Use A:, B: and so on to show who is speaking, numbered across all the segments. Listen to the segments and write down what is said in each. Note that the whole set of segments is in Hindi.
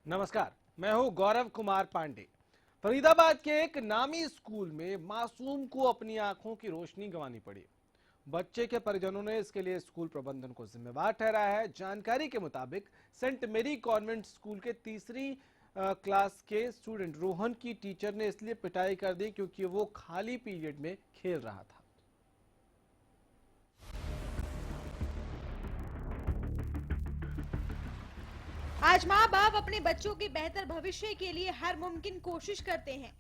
A: नमस्कार, मैं हूं गौरव कुमार पांडे। फरीदाबाद के एक नामी स्कूल में मासूम को अपनी आंखों की रोशनी गंवानी पड़ी। बच्चे के परिजनों ने इसके लिए स्कूल प्रबंधन को जिम्मेवार ठहराया है। जानकारी के मुताबिक सेंट मेरी कॉन्वेंट स्कूल के तीसरी क्लास के स्टूडेंट रोहन की टीचर ने इसलिए पिटाई कर दी क्योंकि वो खाली पीरियड में खेल रहा था।
B: आज माँ बाप अपने बच्चों के बेहतर भविष्य के लिए हर मुमकिन कोशिश करते हैं।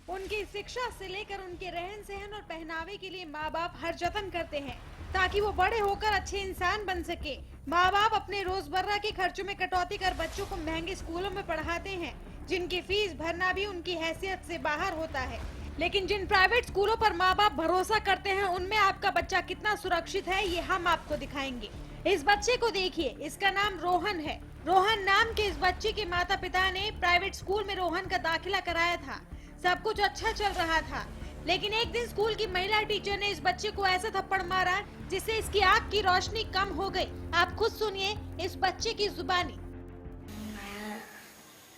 B: उनकी शिक्षा से लेकर उनके रहन सहन और पहनावे के लिए माँ बाप हर जतन करते हैं ताकि वो बड़े होकर अच्छे इंसान बन सके। माँ बाप अपने रोजमर्रा के खर्चों में कटौती कर बच्चों को महंगे स्कूलों में पढ़ाते हैं, जिनकी फीस भरना भी उनकी हैसियत से बाहर होता है। लेकिन जिन प्राइवेट स्कूलों पर माँ बाप भरोसा करते हैं, उनमें आपका बच्चा कितना सुरक्षित है, ये हम आपको दिखाएंगे। इस बच्चे को देखिए, इसका नाम रोहन है। रोहन नाम के इस बच्चे के माता पिता ने प्राइवेट स्कूल में रोहन का दाखिला कराया था। सब कुछ अच्छा चल रहा था, लेकिन एक दिन स्कूल की महिला टीचर ने इस बच्चे को ऐसा थप्पड़ मारा जिससे इसकी आंख की रोशनी कम हो गई। आप खुद सुनिए इस बच्चे की जुबानी।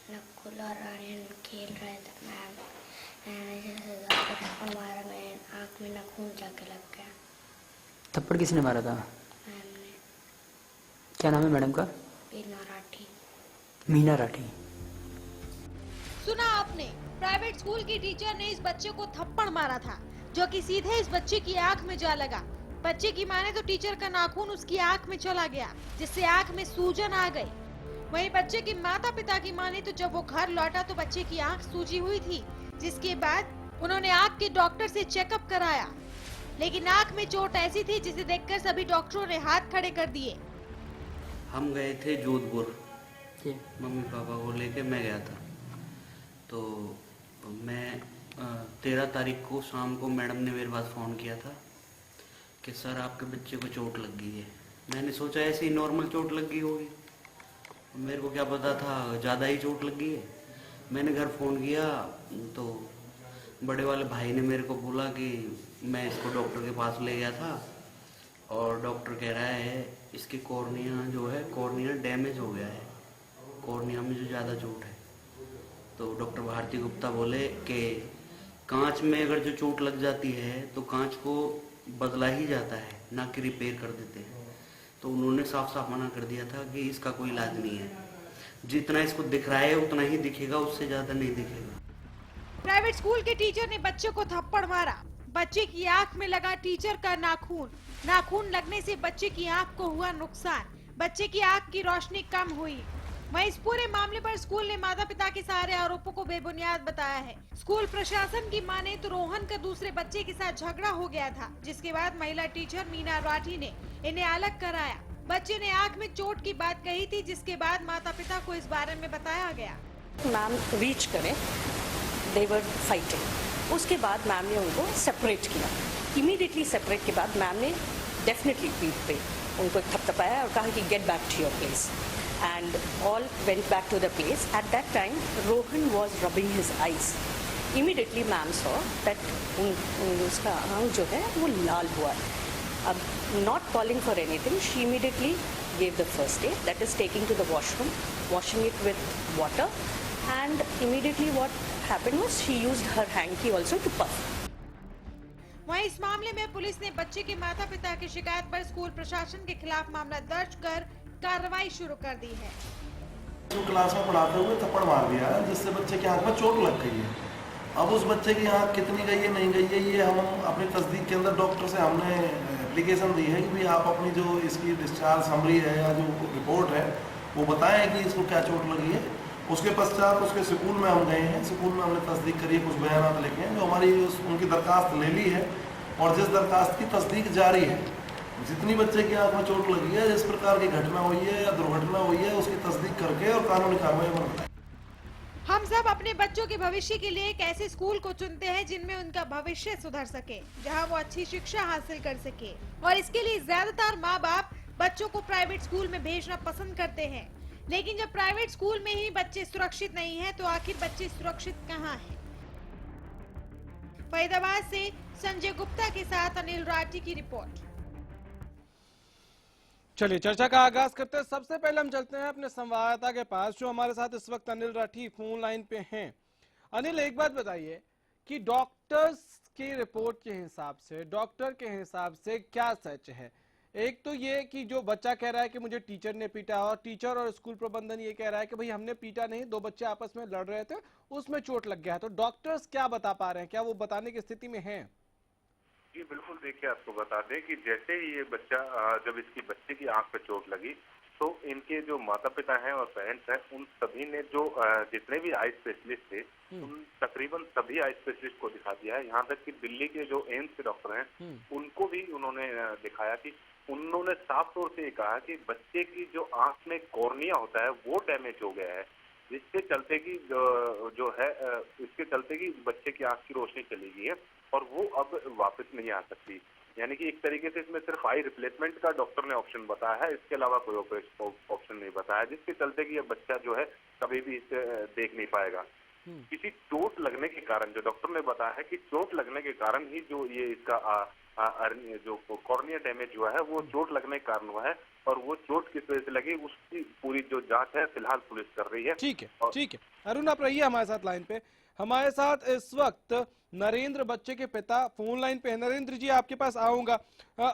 C: नकुल और आर्यन खेल रहे थे, थप्पड़ मारा, मेरे आंख में खून जाके लग गया।
D: थप्पड़ किसने मारा था?
C: मैम ने।
D: क्या नाम है मैडम का?
C: मीना राठी।
D: मीना राठी।
B: सुना आपने, प्राइवेट स्कूल की टीचर ने इस बच्चे को थप्पड़ मारा था जो कि सीधे इस बच्चे की आंख में जा लगा। बच्चे की माने तो टीचर का नाखून उसकी आंख में चला गया, जिससे आंख में सूजन आ गई। वहीं बच्चे के माता पिता की माने तो जब वो घर लौटा तो बच्चे की आंख सूजी हुई थी, जिसके बाद उन्होंने आंख के डॉक्टर से चेकअप कराया, लेकिन आंख में चोट ऐसी थी जिसे देखकर सभी डॉक्टरों ने हाथ खड़े कर दिए।
E: हम गए थे जोधपुर, मम्मी पापा को लेके मैं गया था। तो मैं 13 तारीख को शाम को मैडम ने मेरे पास फ़ोन किया था कि सर आपके बच्चे को चोट लग गई है। मैंने सोचा ऐसे ही नॉर्मल चोट लग गई होगी, मेरे को क्या पता था ज़्यादा ही चोट लग गई है। मैंने घर फ़ोन किया तो बड़े वाले भाई ने मेरे को बोला कि मैं इसको डॉक्टर के पास ले गया था और डॉक्टर कह रहा है इसकी कॉर्निया जो है, कॉर्निया डैमेज हो गया है, कॉर्निया में जो ज़्यादा चोट है। तो डॉक्टर भारती गुप्ता बोले कि कांच में अगर जो चोट लग जाती है तो कांच को बदला ही जाता है, ना कि रिपेयर कर देते हैं। तो उन्होंने साफ साफ मना कर दिया था कि इसका कोई इलाज नहीं है, जितना इसको दिख रहा है उतना ही दिखेगा, उससे ज़्यादा नहीं दिखेगा।
B: प्राइवेट स्कूल के टीचर ने बच्चे को थप्पड़ मारा। बच्चे की आंख में लगा टीचर का नाखून। नाखून लगने से बच्चे की आंख को हुआ नुकसान। बच्चे की आंख की रोशनी कम हुई। वहीं इस पूरे मामले पर स्कूल ने माता पिता के सारे आरोपों को बेबुनियाद बताया है। स्कूल प्रशासन की माने तो रोहन का दूसरे बच्चे के साथ झगड़ा हो गया था, जिसके बाद महिला टीचर मीना राठी ने इन्हें अलग कराया। बच्चे ने आंख में चोट की बात कही थी, जिसके बाद माता पिता को इस बारे में बताया गया।
F: मैम रीच करें, दे वर फाइटिंग। उसके बाद मैम ने उनको सेपरेट किया। इमीडिएटली सेपरेट के बाद मैम ने डेफिनेटली पीठ पे उनको थपथपाया और कहा कि get back to your place, and all went back to the place. At that time, Rohan was rubbing his eyes. Immediately, ma'am saw that उसका आँख जो है वो लाल हुआ है. अब not calling for anything, she immediately gave the first aid, that is taking to the washroom, washing it with water, and immediately what happened was she used her hanky also to puff.
B: वहीं इस मामले में पुलिस ने बच्चे के माता पिता की शिकायत पर स्कूल प्रशासन के खिलाफ मामला दर्ज कर कार्रवाई शुरू कर दी है।
G: जो क्लास में पढ़ाते हुए थप्पड़ मार दिया है, जिससे बच्चे की आंख में चोट लग गई है। अब उस बच्चे की आंख कितनी गई है नहीं गई है, ये हम अपनी तस्दीक के अंदर डॉक्टर से हमने एप्लीकेशन दी है कि भाई आप अपनी जो इसकी डिस्चार्ज समरी है या जो रिपोर्ट है वो बताएं कि इसको क्या चोट लगी है। उसके पश्चात उसके स्कूल में हम गए हैं, स्कूल में हमने तस्दीक करी है, कुछ बयान लिखे हैं, जो हमारी उनकी दरखास्त ले ली है और जिस दरखास्त की तस्दीक जारी है। जितनी बच्चे की आंख में चोट लगी है, जिस प्रकार की घटना हुई है या दुर्घटना हुई है, उसकी तस्दीक करके और कानूनी कार्रवाई बनाए।
B: हम सब अपने बच्चों के भविष्य के लिए एक ऐसे स्कूल को चुनते हैं जिनमें उनका भविष्य सुधर सके, जहां वो अच्छी शिक्षा हासिल कर सके, और इसके लिए ज्यादातर माँ बाप बच्चों को प्राइवेट स्कूल में भेजना पसंद करते हैं। लेकिन जब प्राइवेट स्कूल में ही बच्चे सुरक्षित नहीं हैं, तो आखिर बच्चे सुरक्षित कहाँ हैं? फरीदाबाद से संजय गुप्ता के साथ अनिल राठी की रिपोर्ट।
A: चलिए चर्चा का आगाज करते हैं। सबसे पहले हम चलते हैं अपने संवाददाता के पास, जो हमारे साथ इस वक्त अनिल राठी फोन लाइन पे हैं। अनिल, एक बात बताइए कि डॉक्टर्स की रिपोर्ट के हिसाब से, डॉक्टर के हिसाब से क्या सच है? एक तो ये कि जो बच्चा कह रहा है कि मुझे टीचर ने पीटा, और टीचर और स्कूल प्रबंधन ये कह रहा है कि भाई हमने पीटा नहीं, दो बच्चे आपस में लड़ रहे थे, उसमें चोट लग गया है। तो डॉक्टर्स क्या बता पा रहे हैं? क्या वो बताने की स्थिति में हैं?
H: जी बिल्कुल, देखिए आपको बता दें कि जैसे ही ये बच्चा जब इसकी बच्चे की आंख पे चोट लगी, तो इनके जो माता पिता हैं और पेरेंट्स हैं, उन सभी ने जो जितने भी आई स्पेशलिस्ट थे, उन तकरीबन सभी आई स्पेशलिस्ट को दिखा दिया है। यहाँ तक कि दिल्ली के जो एम्स के डॉक्टर हैं, उनको भी उन्होंने दिखाया कि उन्होंने साफ तौर से ये कहा कि बच्चे की जो आंख में कॉर्निया होता है वो डैमेज हो गया है, जिसके चलते कि जो है इसके चलते कि बच्चे की आंख की रोशनी चली गई है और वो अब वापस नहीं आ सकती। यानी कि एक तरीके से इसमें सिर्फ आई रिप्लेसमेंट का डॉक्टर ने ऑप्शन बताया है, इसके अलावा कोई ऑप्शन नहीं बताया, जिसके चलते कि ये बच्चा जो है कभी भी इसे देख नहीं पाएगा। किसी चोट लगने के कारण, जो डॉक्टर ने बताया है कि चोट लगने के कारण ही जो ये इसका जो कॉर्निया डैमेज हुआ है वो चोट लगने के कारण हुआ है, और वो चोट किस वजह से लगी उसकी पूरी जो जांच है फिलहाल पुलिस कर रही है।
A: ठीक है, ठीक है। अरुण, आप रहिए हमारे साथ लाइन पे। हमारे साथ इस वक्त नरेंद्र, बच्चे के पिता, फोन लाइन पे है। नरेंद्र जी, आपके पास आऊंगा।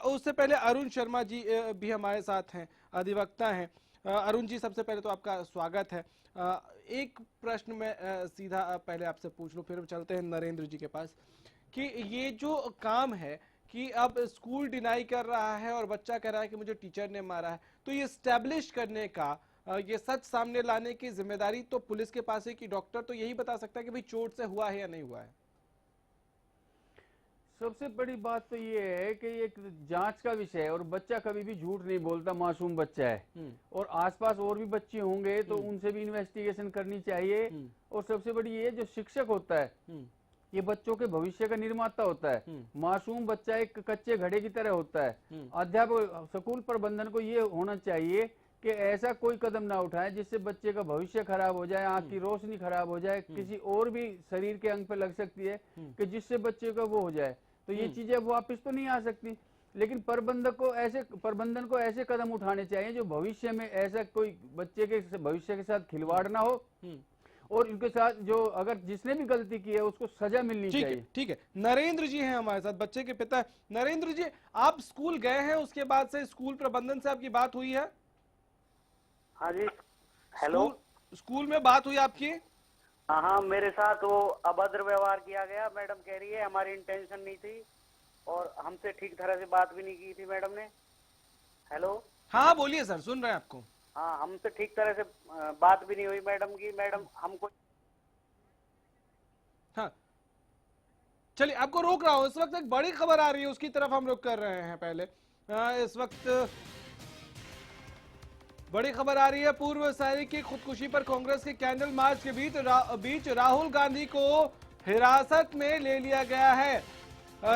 A: उससे पहले अरुण शर्मा जी भी हमारे साथ हैं, अधिवक्ता हैं। अरुण जी, सबसे पहले तो आपका स्वागत है। एक प्रश्न मैं सीधा पहले आपसे पूछ लूं, फिर चलते हैं नरेंद्र जी के पास, कि ये जो काम है कि अब स्कूल डिनाई कर रहा है और बच्चा कह रहा है कि मुझे टीचर ने मारा है, तो ये स्टैब्लिश करने का, ये सच सामने लाने की जिम्मेदारी तो पुलिस के पास है कि डॉक्टर तो यही बता सकता है कि भाई चोट से हुआ है या नहीं हुआ है?
I: सबसे बड़ी बात तो ये है कि ये एक जांच का विषय है और बच्चा कभी भी झूठ नहीं बोलता, मासूम बच्चा है। और आसपास और भी बच्चे होंगे तो उनसे भी इन्वेस्टिगेशन करनी चाहिए। और सबसे बड़ी ये जो शिक्षक होता है, ये बच्चों के भविष्य का निर्माता होता है। मासूम बच्चा एक कच्चे घड़े की तरह होता है। अध्यापक, स्कूल प्रबंधन को ये होना चाहिए कि ऐसा कोई कदम ना उठाए जिससे बच्चे का भविष्य खराब हो जाए, आंख की रोशनी खराब हो जाए, किसी और भी शरीर के अंग पे लग सकती है कि जिससे बच्चे का वो हो जाए। तो ये चीजें वापस तो नहीं आ सकती, लेकिन प्रबंधन को ऐसे कदम उठाने चाहिए जो भविष्य में ऐसा कोई बच्चे के भविष्य के साथ खिलवाड़ ना हो, और इनके साथ जो अगर जिसने भी गलती की है उसको सजा मिलनी चाहिए।
A: ठीक है। नरेंद्र जी हैं हमारे साथ, बच्चे के पिता। नरेंद्र जी, आप स्कूल गए हैं, उसके बाद से स्कूल प्रबंधन से आपकी बात हुई है?
J: हाँ जी, हेलो।
A: स्कूल में बात हुई आपकी?
J: हाँ, मेरे साथ वो अभद्र व्यवहार किया गया। मैडम कह रही है हमारी इंटेंशन नहीं थी और हमसे ठीक तरह से बात भी नहीं की थी मैडम ने। हेलो।
A: हाँ बोलिए सर, सुन रहे हैं आपको।
J: हाँ, हमसे ठीक तरह से बात भी नहीं हुई मैडम की। मैडम हमको,
A: हाँ चलिए, आपको रोक रहा हूं। इस वक्त एक बड़ी खबर आ रही है, उसकी तरफ हम रुख कर रहे हैं। पहले इस वक्त बड़ी खबर आ रही है। पूर्व सैनिक की खुदकुशी पर कांग्रेस के कैंडल मार्च के बीच राहुल गांधी को हिरासत में ले लिया गया है।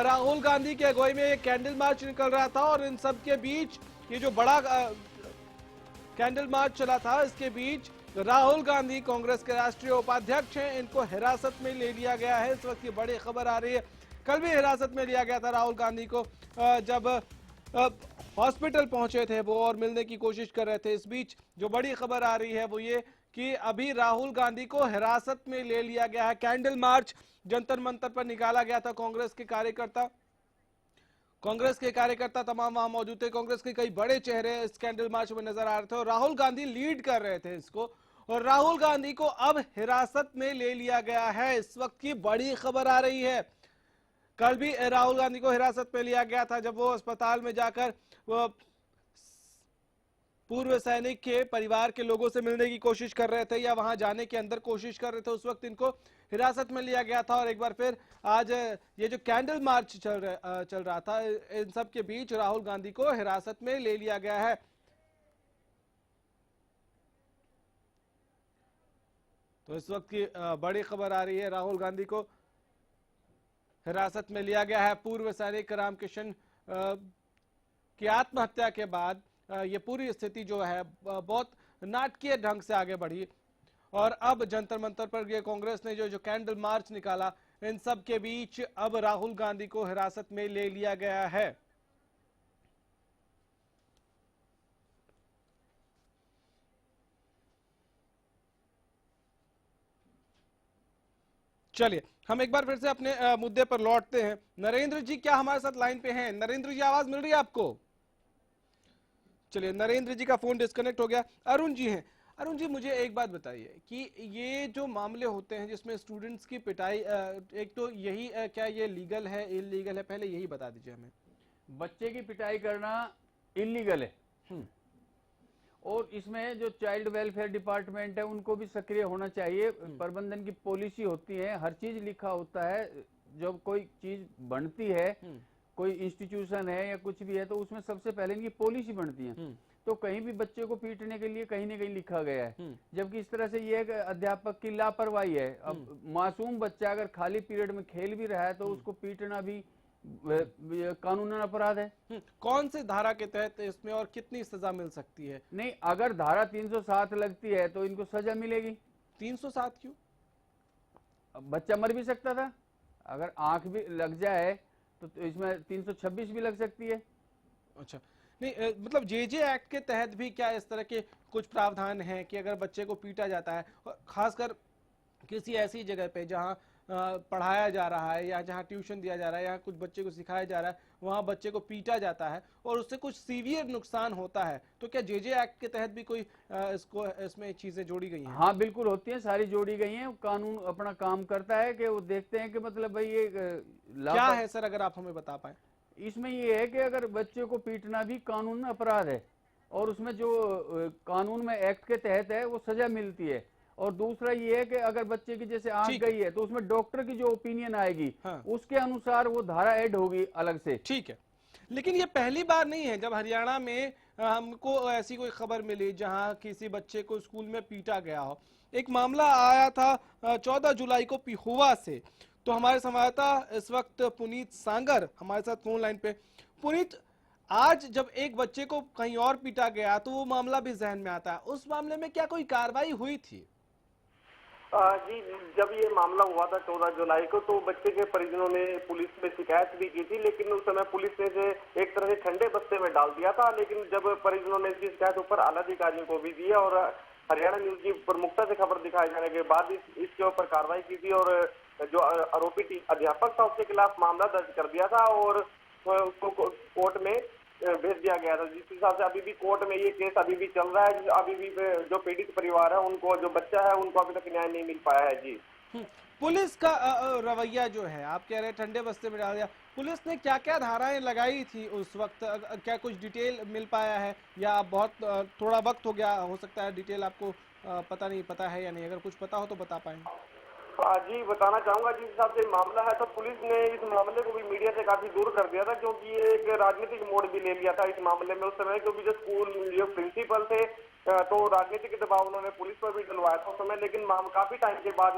A: राहुल गांधी की अगुवाई में एक कैंडल मार्च निकल रहा था और इन सब के बीच ये जो बड़ा कैंडल मार्च चला था, इसके बीच राहुल गांधी कांग्रेस के राष्ट्रीय उपाध्यक्ष हैं, इनको हिरासत में ले लिया गया है। इस वक्त ये बड़ी खबर आ रही है। कल भी हिरासत में लिया गया था राहुल गांधी को, जब हॉस्पिटल पहुंचे थे वो और मिलने की कोशिश कर रहे थे। इस बीच जो बड़ी खबर आ रही है वो ये कि अभी राहुल गांधी को हिरासत में ले लिया गया है। कैंडल मार्च जंतर मंतर पर निकाला गया था। कांग्रेस के कार्यकर्ता तमाम वहां मौजूद थे। कांग्रेस के कई बड़े चेहरे इस कैंडल मार्च में नजर आ रहे थे और राहुल गांधी लीड कर रहे थे इसको, और राहुल गांधी को अब हिरासत में ले लिया गया है। इस वक्त की बड़ी खबर आ रही है। कल भी राहुल गांधी को हिरासत में लिया गया था जब वो अस्पताल में जाकर वो पूर्व सैनिक के परिवार के लोगों से मिलने की कोशिश कर रहे थे या वहां जाने के अंदर कोशिश कर रहे थे, उस वक्त इनको हिरासत में लिया गया था। और एक बार फिर आज ये जो कैंडल मार्च चल रहा था, इन सब के बीच राहुल गांधी को हिरासत में ले लिया गया है। तो इस वक्त की बड़ी खबर आ रही है, राहुल गांधी को हिरासत में लिया गया है। पूर्व सैनिक रामकिशन की आत्महत्या के बाद ये पूरी स्थिति जो है बहुत नाटकीय ढंग से आगे बढ़ी और अब जंतर मंतर पर ये कांग्रेस ने जो कैंडल मार्च निकाला, इन सब के बीच अब राहुल गांधी को हिरासत में ले लिया गया है। चलिए हम एक बार फिर से अपने मुद्दे पर लौटते हैं। नरेंद्र जी क्या हमारे साथ लाइन पे हैं? नरेंद्र जी आवाज मिल रही है आपको? चलिए नरेंद्र जी का फोन डिस्कनेक्ट हो गया। अरुण जी हैं। अरुण जी मुझे एक बात बताइए कि ये जो मामले होते हैं जिसमें स्टूडेंट्स की पिटाई, एक तो यही क्या ये लीगल है इलीगल है, पहले यही बता दीजिए हमें।
I: बच्चे की पिटाई करना इलीगल है और इसमें जो चाइल्ड वेलफेयर डिपार्टमेंट है उनको भी सक्रिय होना चाहिए। प्रबंधन की पॉलिसी होती है, हर चीज लिखा होता है। जब कोई चीज बनती है, कोई इंस्टीट्यूशन है या कुछ भी है, तो उसमें सबसे पहले इनकी पॉलिसी बनती है। तो कहीं भी बच्चे को पीटने के लिए कहीं न कहीं लिखा गया है, जबकि इस तरह से ये एक अध्यापक की लापरवाही है। अब मासूम बच्चा अगर खाली पीरियड में खेल भी रहा है तो उसको पीटना भी कानूनन अपराध है।
A: कौन सी धारा के तहत इसमें और कितनी सजा मिल सकती है?
I: नहीं, अगर धारा 307 लगती है तो इनको सजा मिलेगी।
A: 307 क्यों?
I: बच्चा मर भी सकता था, अगर आंख भी लग जाए तो इसमें 326 भी लग सकती है।
A: अच्छा, नहीं मतलब जेजे एक्ट के तहत भी क्या इस तरह के कुछ प्रावधान हैं कि अगर बच्चे को पीटा जाता है और खासकर किसी ऐसी जगह पे जहां पढ़ाया जा रहा है या जहां ट्यूशन दिया जा रहा है या कुछ बच्चे को सिखाया जा रहा है, वहां बच्चे को पीटा जाता है और उससे कुछ सीवियर नुकसान होता है, तो क्या जेजे एक्ट के तहत भी कोई इसमें चीजें जोड़ी गई हैं?
I: हाँ बिल्कुल होती हैं, सारी जोड़ी गई हैं। कानून अपना काम करता है कि वो देखते हैं कि मतलब भाई ये
A: क्या है सर, अगर आप हमें बता पाए।
I: इसमें ये है कि अगर बच्चे को पीटना भी कानून में अपराध है और उसमें जो कानून में एक्ट के तहत है वो सजा मिलती है। और दूसरा ये है कि अगर बच्चे की जैसे आंख गई है तो उसमें डॉक्टर की जो ओपिनियन आएगी, हाँ, उसके अनुसार वो धारा ऐड होगी अलग से।
A: ठीक है, लेकिन ये पहली बार नहीं है जब हरियाणा में हमको ऐसी कोई खबर मिली जहां किसी बच्चे को स्कूल में पीटा गया हो। एक मामला आया था 14 जुलाई को पिहोवा से। तो हमारे संवाददाता इस वक्त पुनीत सांगर हमारे साथ फोन लाइन पे। पुनीत, आज जब एक बच्चे को कहीं और पीटा गया तो वो मामला भी जहन में आता है, उस मामले में क्या कोई कार्रवाई हुई थी?
K: जी, जब ये मामला हुआ था 14 जुलाई को तो बच्चे के परिजनों ने पुलिस में शिकायत भी की थी, लेकिन उस समय पुलिस ने एक तरह से ठंडे बस्ते में डाल दिया था। लेकिन जब परिजनों ने इसकी शिकायत ऊपर आला अधिकारियों को भी दी और हरियाणा न्यूज की प्रमुखता से खबर दिखाए जाने के बाद इसके ऊपर कार्रवाई की थी और जो आरोपी अध्यापक था उसके खिलाफ मामला दर्ज कर दिया था और उसको कोर्ट में भेज दिया गया था। जिस हिसाब से अभी भी कोर्ट में ये केस अभी भी चल रहा है। अभी भी जो पीड़ित परिवार है उनको, जो बच्चा है उनको अभी तक न्याय नहीं मिल पाया है। जी,
A: पुलिस का रवैया जो है, आप कह रहे हैं ठंडे बस्ते में डाल दिया, पुलिस ने क्या क्या धाराएं लगाई थी उस वक्त, क्या कुछ डिटेल मिल पाया है या बहुत थोड़ा वक्त हो गया, हो सकता है डिटेल आपको पता है या नहीं? अगर कुछ पता हो तो बता पाएं।
K: जी बताना चाहूंगा। जिस हिसाब से मामला है तो पुलिस ने इस मामले को भी मीडिया से काफी दूर कर दिया था, क्योंकि ये एक राजनीतिक मोड़ भी ले लिया था इस मामले में उस समय। क्योंकि जो स्कूल जो प्रिंसिपल थे तो राजनीतिक दबाव उन्होंने पुलिस पर भी डलवाया था उस समय, लेकिन काफी टाइम के बाद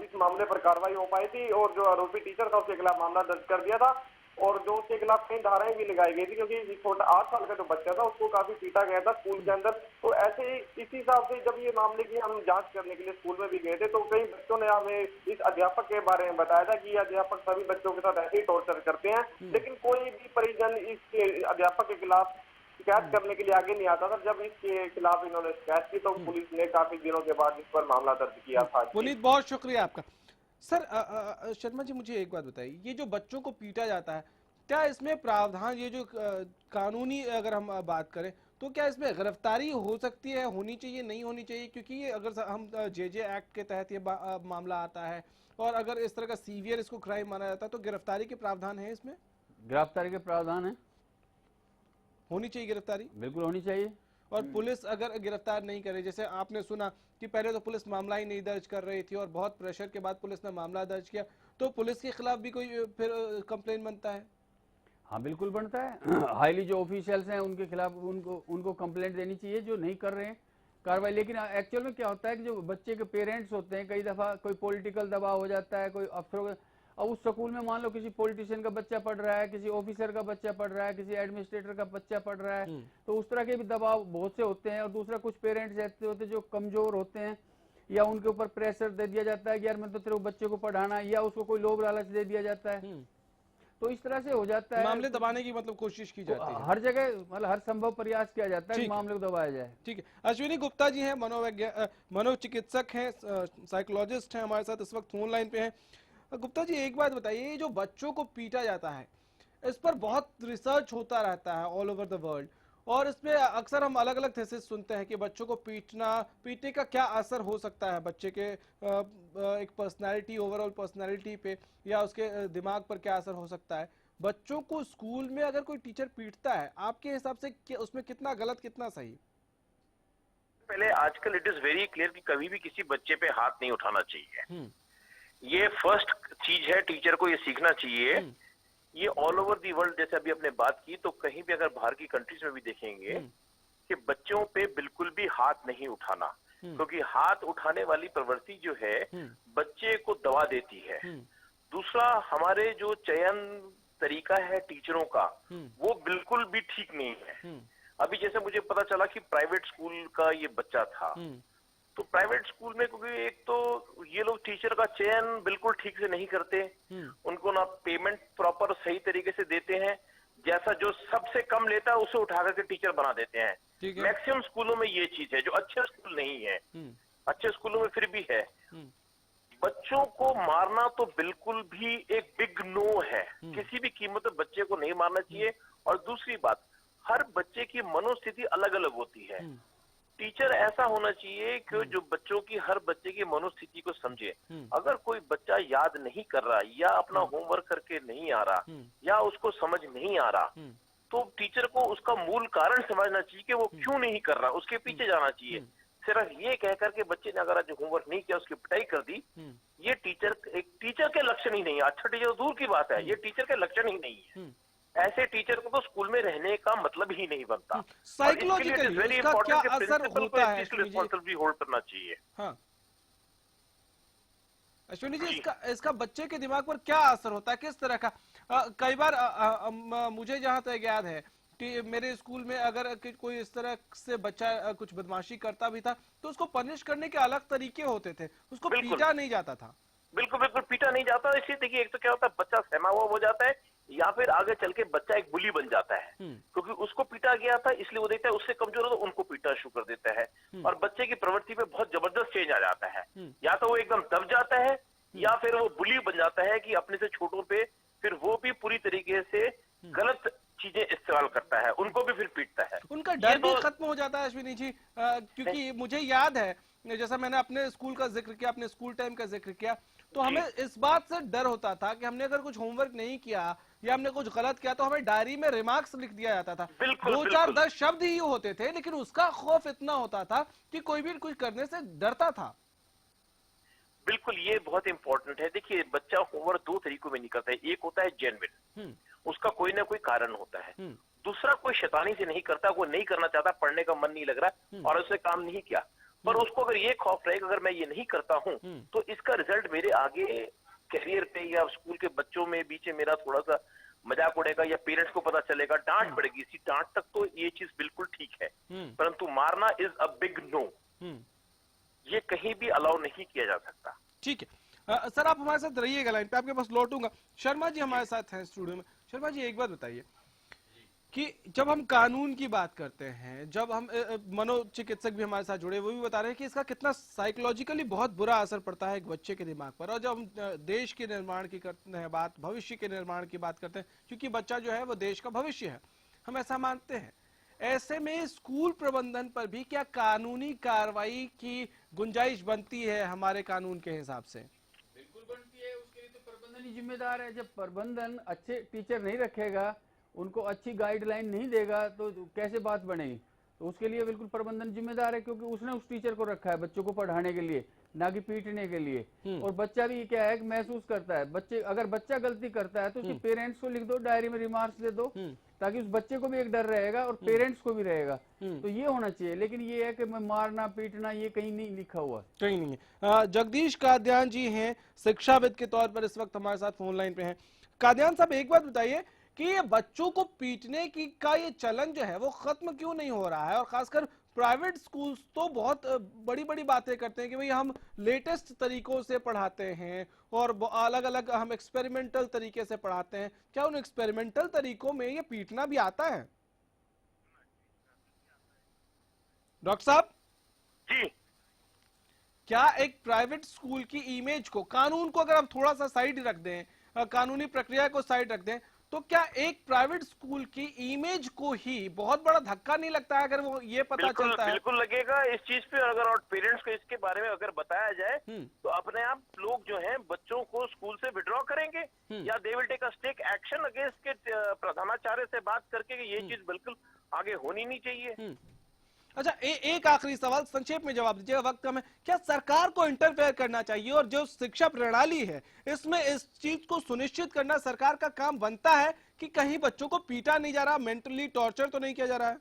K: इस मामले पर कार्रवाई हो पाई थी और जो आरोपी टीचर था उसके खिलाफ मामला दर्ज कर दिया था और जो उसके खिलाफ कई धाराएं भी लगाई गई थी, क्योंकि छोटा 8 साल का जो बच्चा था उसको काफी पीटा गया था स्कूल के अंदर। तो ऐसे ही इसी हिसाब से जब ये मामले की हम जांच करने के लिए स्कूल में भी गए थे तो कई बच्चों ने हमें इस अध्यापक के बारे में बताया था कि ये अध्यापक सभी बच्चों के साथ ऐसे ही टॉर्चर करते हैं, लेकिन कोई भी परिजन इस अध्यापक के खिलाफ शिकायत करने के लिए आगे नहीं आता था। जब इसके खिलाफ इन्होंने शिकायत की तो पुलिस ने काफी दिनों के बाद इस पर मामला दर्ज किया था।
A: पुनीत, बहुत शुक्रिया आपका। सर शर्मा जी, मुझे एक बात बताइए, ये जो बच्चों को पीटा जाता है, क्या इसमें प्रावधान, ये जो कानूनी अगर हम बात करें तो क्या इसमें गिरफ्तारी हो सकती है, होनी चाहिए, नहीं होनी चाहिए? क्योंकि ये अगर हम जेजे एक्ट के तहत ये मामला आता है और अगर इस तरह का सीवियर इसको क्राइम माना जाता है तो गिरफ्तारी के प्रावधान है इसमें?
I: गिरफ्तारी के प्रावधान है,
A: होनी चाहिए गिरफ्तारी,
I: बिल्कुल होनी चाहिए।
A: और पुलिस अगर गिरफ्तार नहीं करे, जैसे आपने सुना कि पहले तो पुलिस मामला ही नहीं दर्ज कर रही थी और बहुत प्रेशर के बाद पुलिस ने मामला दर्ज किया, तो पुलिस के खिलाफ भी कोई फिर कंप्लेन बनता है?
I: हाँ बिल्कुल बनता है। हाईली जो ऑफिशियल्स हैं उनके खिलाफ उनको कंप्लेंट देनी चाहिए जो नहीं कर रहे हैं, कार्रवाई। लेकिन एक्चुअल में क्या होता है कि जो बच्चे के पेरेंट्स होते हैं, कई दफा कोई पॉलिटिकल दबाव हो जाता है, कोई अफसरों का, और उस स्कूल में मान लो किसी पॉलिटिशियन का बच्चा पढ़ रहा है, किसी ऑफिसर का बच्चा पढ़ रहा है, किसी एडमिनिस्ट्रेटर का बच्चा पढ़ रहा है, तो उस तरह के भी दबाव बहुत से होते हैं। और दूसरा, कुछ पेरेंट्स ऐसे होते हैं जो कमजोर होते हैं, या उनके ऊपर प्रेशर दे दिया जाता है कि यार मैं तो तेरे बच्चे को पढ़ाना, या उसको कोई लोभ लालच दे दिया जाता है, तो इस तरह से हो जाता है।
A: मामले दबाने की मतलब कोशिश की जाती है
I: हर जगह, मतलब हर संभव प्रयास किया जाता है कि मामले को दबाया जाए।
A: ठीक है। अश्विनी गुप्ता जी हैं, मनोचिकित्सक हैं, साइकोलॉजिस्ट हैं, हमारे साथ इस वक्त फोन लाइन पे हैं। गुप्ता जी, एक बात बताइए, ये जो बच्चों को पीटा जाता है, इस पर बहुत रिसर्च होता रहता है ऑल ओवर द वर्ल्ड, और इसमें अक्सर हम अलग अलग थेसिस सुनते हैं कि बच्चों को पीटने का क्या असर हो सकता है बच्चे के एक पर्सनालिटी, ओवरऑल पर्सनालिटी पे, या उसके दिमाग पर क्या असर हो सकता है। बच्चों को स्कूल में अगर कोई टीचर पीटता है, आपके हिसाब से उसमें कितना गलत कितना सही?
L: पहले आजकल इट इज वेरी क्लियर कि कभी भी किसी बच्चे पे हाथ नहीं उठाना चाहिए। ये फर्स्ट चीज है, टीचर को ये सीखना चाहिए। ये ऑल ओवर दी वर्ल्ड, जैसे अभी आपने बात की, तो कहीं भी अगर बाहर की कंट्रीज में भी देखेंगे कि बच्चों पे बिल्कुल भी हाथ नहीं उठाना, क्योंकि हाथ उठाने वाली प्रवृत्ति जो है बच्चे को दबा देती है। दूसरा, हमारे जो चयन तरीका है टीचरों का, वो बिल्कुल भी ठीक नहीं है। अभी जैसे मुझे पता चला कि प्राइवेट स्कूल का ये बच्चा था, तो प्राइवेट स्कूल में, क्योंकि एक तो ये लोग टीचर का चयन बिल्कुल ठीक से नहीं करते, उनको ना पेमेंट प्रॉपर सही तरीके से देते हैं, जैसा जो सबसे कम लेता है उसे उठा करके टीचर बना देते हैं। मैक्सिमम स्कूलों में ये चीज है, जो अच्छे स्कूल नहीं है। अच्छे स्कूलों में फिर भी है। बच्चों को मारना तो बिल्कुल भी एक बिग नो है, किसी भी कीमत पर बच्चे को नहीं मारना चाहिए। और दूसरी बात, हर बच्चे की मनोस्थिति अलग अलग होती है। टीचर ऐसा होना चाहिए कि जो बच्चों की, हर बच्चे की मनोस्थिति को समझे। अगर कोई बच्चा याद नहीं कर रहा, या अपना होमवर्क करके नहीं आ रहा, या उसको समझ नहीं आ रहा, तो टीचर को उसका मूल कारण समझना चाहिए कि वो क्यों नहीं कर रहा, उसके पीछे जाना चाहिए। सिर्फ ये कहकर के बच्चे ने अगर आज होमवर्क नहीं किया, उसकी पिटाई कर दी, ये एक टीचर के लक्षण ही नहीं है। अच्छा टीचर दूर की बात है, ये टीचर के लक्षण ही नहीं है। ऐसे टीचर को तो स्कूल में रहने का मतलब ही नहीं बनता।
A: साइकोलॉजिकली इसका क्या असर होता है?
L: रिस्पॉन्सिबिलिटी होल्ड करना चाहिए।
A: हाँ अश्विनी जी, इसका बच्चे के दिमाग पर क्या असर होता है, किस तरह का? कई बार मुझे जहां तक याद है कि मेरे स्कूल में अगर कोई इस तरह से बच्चा कुछ बदमाशी करता भी था, तो उसको पनिश करने के अलग तरीके होते थे, उसको पीटा नहीं जाता था।
L: बिल्कुल बिल्कुल पीटा नहीं जाता। इसलिए देखिए, एक तो क्या होता है, बच्चा सहमा हुआ हो जाता है, या फिर आगे चल के बच्चा एक बुली बन जाता है, क्योंकि उसको पीटा गया था, इसलिए वो देखता है उससे कमजोर हो तो उनको पीटना शुरू कर देता है। और बच्चे की प्रवृत्ति पे बहुत जबरदस्त चेंज आ जाता है। या तो वो एकदम दब जाता है, या फिर वो बुली बन जाता है कि अपने से छोटों पे फिर वो भी पूरी तरीके से गलत चीजें इस्तेमाल करता है, उनको भी फिर पीटता है।
A: उनका डर भी खत्म हो जाता है अश्विनी जी, क्योंकि मुझे याद है, जैसा मैंने अपने स्कूल का जिक्र किया, अपने स्कूल टाइम का जिक्र किया, तो हमें इस बात से डर होता था कि हमने अगर कुछ होमवर्क नहीं किया या हमने कुछ गलत किया, तो हमें डायरी में रिमार्क्स लिख दिया जाता था। 2-4-10 शब्द ही होते थे, लेकिन उसका खौफ इतना होता था कि कोई भी कुछ करने से डरता था।
L: बिल्कुल, ये बहुत इंपॉर्टेंट है। देखिए, बच्चा होमवर्क दो तरीकों में नहीं करता है। एक होता है जेन्युइन, उसका कोई ना कोई कारण होता है। दूसरा, कोई शैतानी से नहीं करता, कोई नहीं करना चाहता, पढ़ने का मन नहीं लग रहा और उसने काम नहीं किया, पर उसको अगर ये खौफ रहेगा अगर मैं ये नहीं करता हूँ तो इसका रिजल्ट मेरे आगे करियर पे या स्कूल के बच्चों में बीच में मेरा थोड़ा सा मजाक उड़ेगा, या पेरेंट्स को पता चलेगा, डांट पड़ेगी। इसी डांट तक तो ये चीज बिल्कुल ठीक है, परंतु मारना इज अ बिग नो। ये कहीं भी अलाउ नहीं किया जा सकता।
A: ठीक है सर, आप हमारे साथ रहिएगा, लाइन पे आपके पास लौटूंगा। शर्मा जी हमारे साथ हैं स्टूडियो में। शर्मा जी, एक बात बताइए कि जब हम कानून की बात करते हैं, जब हम मनोचिकित्सक भी हमारे साथ जुड़े, वो भी बता रहे हैं कि इसका कितना साइकोलॉजिकली बहुत बुरा असर पड़ता है एक बच्चे के दिमाग पर। और जब हम देश के निर्माण की करते हैं बात, भविष्य के निर्माण की बात करते हैं, क्योंकि बच्चा जो है वो देश का भविष्य है, हम ऐसा मानते हैं। ऐसे में स्कूल प्रबंधन पर भी क्या कानूनी कार्रवाई की गुंजाइश बनती है हमारे कानून के हिसाब से?
I: बिल्कुल बनती है, उसके लिए तो प्रबंधन ही जिम्मेदार है। जब प्रबंधन अच्छे टीचर नहीं रखेगा, उनको अच्छी गाइडलाइन नहीं देगा, तो कैसे बात बनेगी? तो उसके लिए बिल्कुल प्रबंधन जिम्मेदार है, क्योंकि उसने उस टीचर को रखा है बच्चों को पढ़ाने के लिए, ना कि पीटने के लिए। और बच्चा भी क्या है कि महसूस करता है, बच्चे अगर बच्चा गलती करता है तो उसके पेरेंट्स को लिख दो, डायरी में रिमार्क्स दे दो, ताकि उस बच्चे को भी एक डर रहेगा और पेरेंट्स को भी रहेगा। तो ये होना चाहिए। लेकिन ये है कि मारना पीटना ये कहीं नहीं लिखा हुआ,
A: कहीं नहीं है। जगदीश कादियान जी हैं, शिक्षाविद के तौर पर इस वक्त हमारे साथ फोन लाइन पे हैं। कादियान साहब, एक बात बताइए कि ये बच्चों को पीटने की का ये चलन जो है वो खत्म क्यों नहीं हो रहा है? और खासकर प्राइवेट स्कूल्स तो बहुत बड़ी बड़ी बातें करते हैं कि भाई हम लेटेस्ट तरीकों से पढ़ाते हैं और अलग अलग हम एक्सपेरिमेंटल तरीके से पढ़ाते हैं। क्या उन एक्सपेरिमेंटल तरीकों में ये पीटना भी आता है? डॉक्टर साहब
L: जी,
A: क्या एक प्राइवेट स्कूल की इमेज को, कानून को अगर आप थोड़ा सा साइड रख दें, कानूनी प्रक्रिया को साइड रख दें, तो क्या एक प्राइवेट स्कूल की इमेज को ही बहुत बड़ा धक्का नहीं लगता है अगर वो ये पता चलता है?
L: बिल्कुल लगेगा इस चीज पे। अगर और पेरेंट्स को इसके बारे में अगर बताया जाए तो अपने आप लोग जो हैं बच्चों को स्कूल से विड्रॉ करेंगे या they will take a strict action against के प्रधानाचार्य से बात करके कि ये चीज बिल्कुल आगे होनी नहीं चाहिए।
A: अच्छा, एक आखिरी सवाल संक्षेप में जवाब दीजिएगा, वक्त कम है। क्या सरकार को इंटरफेयर करना चाहिए और जो शिक्षा प्रणाली है इसमें इस चीज को सुनिश्चित करना सरकार का काम बनता है कि कहीं बच्चों को पीटा नहीं जा रहा, मेंटली टॉर्चर तो नहीं किया जा रहा है?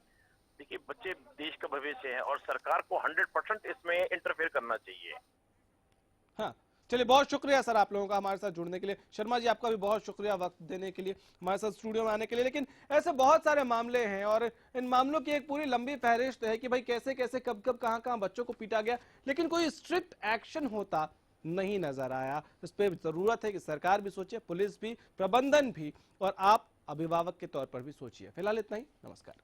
L: देखिए, बच्चे देश का भविष्य है और सरकार को 100% इसमें इंटरफेयर करना चाहिए।
A: हाँ, चलिए, बहुत शुक्रिया सर आप लोगों का हमारे साथ जुड़ने के लिए। शर्मा जी, आपका भी बहुत शुक्रिया वक्त देने के लिए, हमारे साथ स्टूडियो में आने के लिए। लेकिन ऐसे बहुत सारे मामले हैं और इन मामलों की एक पूरी लंबी फहरिस्त है कि भाई कैसे कैसे कब कब कहां कहां बच्चों को पीटा गया, लेकिन कोई स्ट्रिक्ट एक्शन होता नहीं नजर आया। इस पर जरूरत है कि सरकार भी सोचे, पुलिस भी, प्रबंधन भी, और आप अभिभावक के तौर पर भी सोचिए। फिलहाल इतना ही, नमस्कार।